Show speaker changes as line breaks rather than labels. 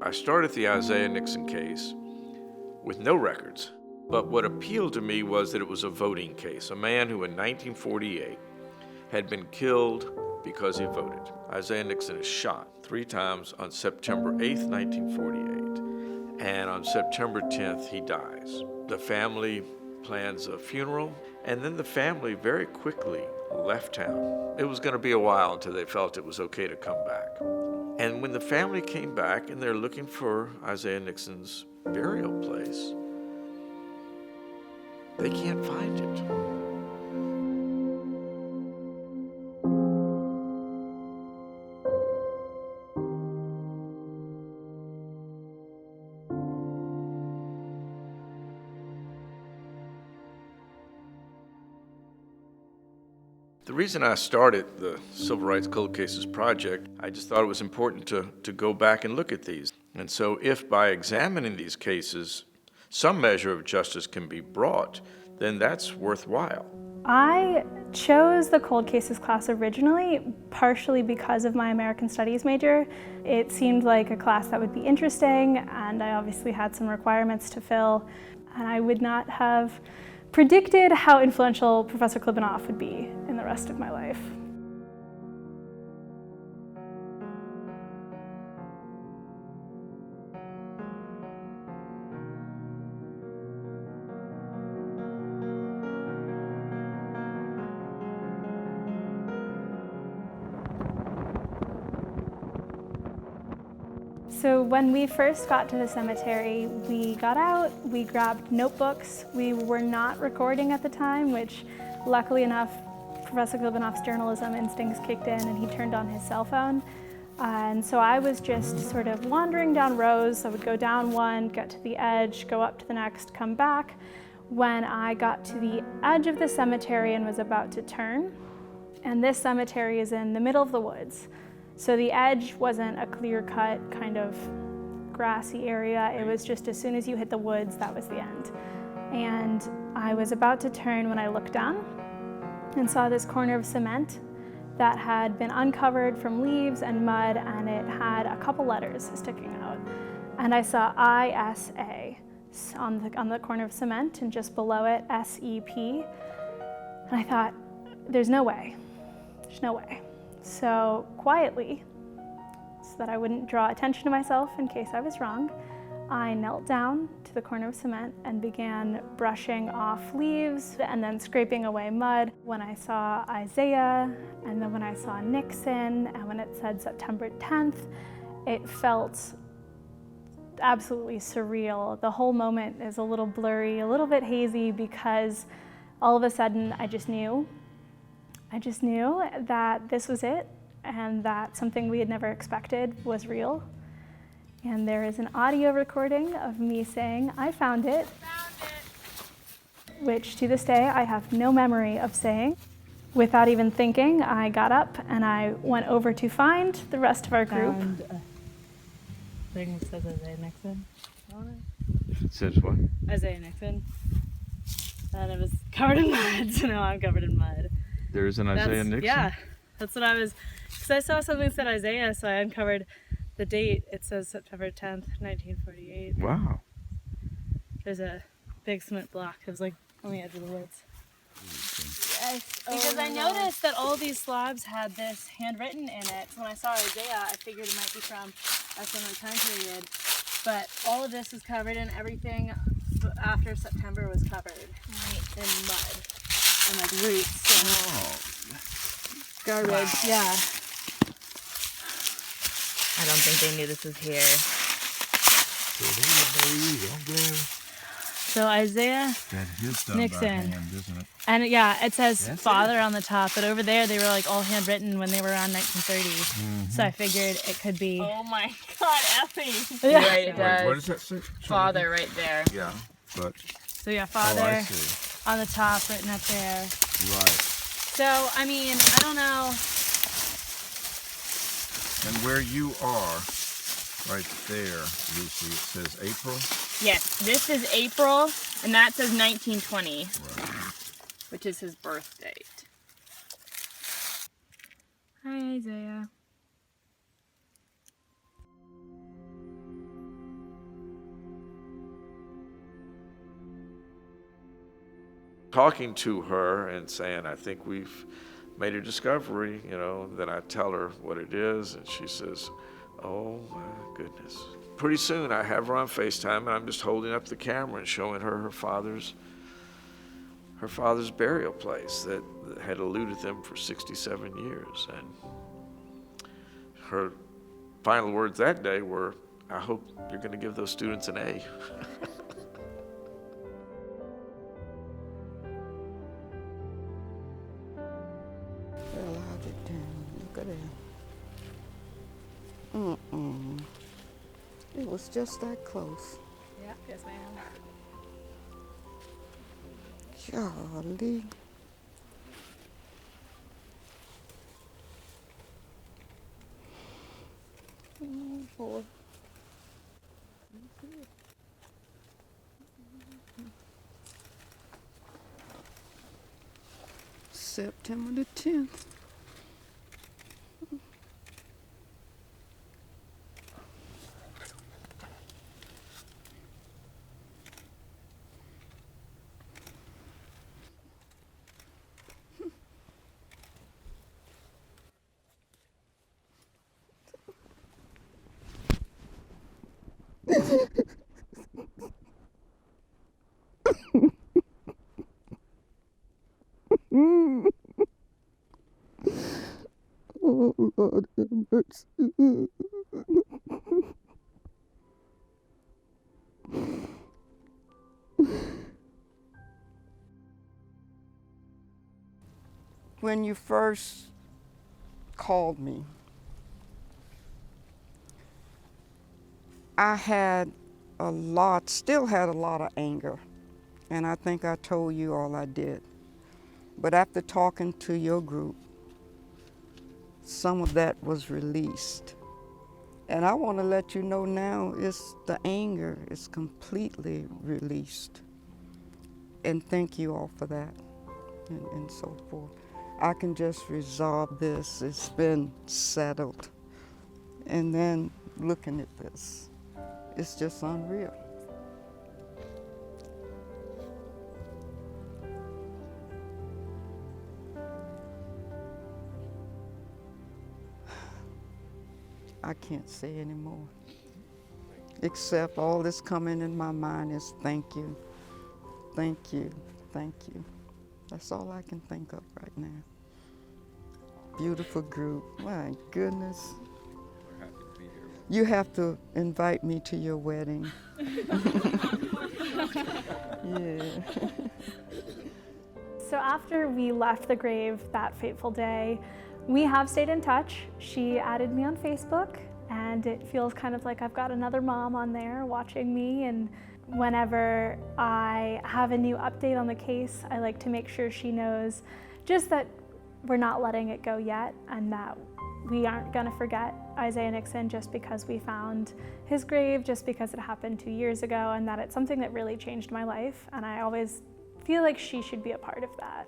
I started the Isaiah Nixon case with no records, but what appealed to me was that it was a voting case, a man who in 1948 had been killed because he voted. Isaiah Nixon is shot 3 times on September 8th, 1948, and on September 10th he dies. The family plans a funeral, and then the family very quickly left town. It was going to be a while until they felt it was okay to come back. And when the family came back and they're looking for Isaiah Nixon's burial place, they can't find it. The reason I started the Civil Rights Cold Cases Project, I just thought it was important to go back and look at these. And so if by examining these cases, some measure of justice can be brought, then that's worthwhile.
I chose the cold cases class originally partially because of my American Studies major. It seemed like a class that would be interesting, and I obviously had some requirements to fill, and I would not have predicted how influential Professor Klibanoff would be in the rest of my life. So when we first got to the cemetery, we got out, we grabbed notebooks. We were not recording at the time, which luckily enough, Professor Klibanoff's journalism instincts kicked in and he turned on his cell phone. And so I was just sort of wandering down rows. I would go down one, get to the edge, go up to the next, come back. When I got to the edge of the cemetery and was about to turn, and this cemetery is in the middle of the woods. So the edge wasn't a clear-cut kind of grassy area. It was just as soon as you hit the woods, that was the end. And I was about to turn when I looked down and saw this corner of cement that had been uncovered from leaves and mud, and it had a couple letters sticking out. And I saw ISA on the corner of cement, and just below it, SEP. And I thought, there's no way. There's no way. So quietly, so that I wouldn't draw attention to myself in case I was wrong, I knelt down to the corner of cement and began brushing off leaves and then scraping away mud. When I saw Isaiah, and then when I saw Nixon, and when it said September 10th, it felt absolutely surreal. The whole moment is a little blurry, a little bit hazy, because all of a sudden I just knew that this was it, and that something we had never expected was real. And there is an audio recording of me saying, "I found it," which to this day I have no memory of saying. Without even thinking, I got up and I went over to find the rest of our group.
Found a thing that says Isaiah Nixon on
It says what?
it. Isaiah Nixon. And it was covered in mud, so now I'm covered in mud.
There's an Isaiah Nixon?
Yeah, that's what I was, because I saw something that said Isaiah, so I uncovered the date. It says September 10th, 1948.
Wow.
There's a big cement block. It was like on the edge of the woods. Yes, because I noticed that all these slabs had this handwritten in it. So when I saw Isaiah, I figured it might be from a similar time period. But all of this is covered in everything after September was covered in mud and like roots and garbage.
Wow.
Yeah.
I don't think they knew this was here.
So Isaiah
That is done
Nixon.
by hand, isn't it?
And yeah, it says
That's
father on the top, but over there they were like all handwritten when they were around 1930.
Mm-hmm.
So I figured it could be.
Oh my God, Ellie!
Yeah.
Right, it does.
What does that say?
Father right there.
Yeah, but
So yeah,
oh, I
father
see.
on the top, written up there.
Right.
So I mean, I don't know.
And where you are, right there, Lucy, it says April.
Yes, this is April, and that says 1920,
Right.
which is his birth date.
Hi, Isaiah.
talking to her and saying, I think we've made a discovery, you know, then I tell her what it is, and she says, oh my goodness. Pretty soon I have her on FaceTime, and I'm just holding up the camera and showing her her father's burial place that had eluded them for 67 years. And her final words that day were, I hope you're going to give those students an A.
Well, how'd it down? Look at that. It was just that close.
Yeah, yes, ma'am.
Golly. Oh, boy. September the 10th. Oh, Lord have mercy. When you first called me, I had still had a lot of anger, and I think I told you all I did. But after talking to your group, some of that was released. And I want to let you know now, the anger is completely released. And thank you all for that, and so forth. I can just resolve this. It's been settled. And then looking at this, it's just unreal. I can't say anymore, except all that's coming in my mind is thank you, thank you, thank you. That's all I can think of right now. Beautiful group, my goodness.
We're happy to be here.
You have to invite me to your wedding. Yeah.
So after we left the grave that fateful day, we have stayed in touch. She added me on Facebook, and it feels kind of like I've got another mom on there watching me. And whenever I have a new update on the case, I like to make sure she knows just that we're not letting it go yet, and that we aren't gonna forget Isaiah Nixon just because we found his grave, just because it happened 2 years ago, and that it's something that really changed my life. And I always feel like she should be a part of that.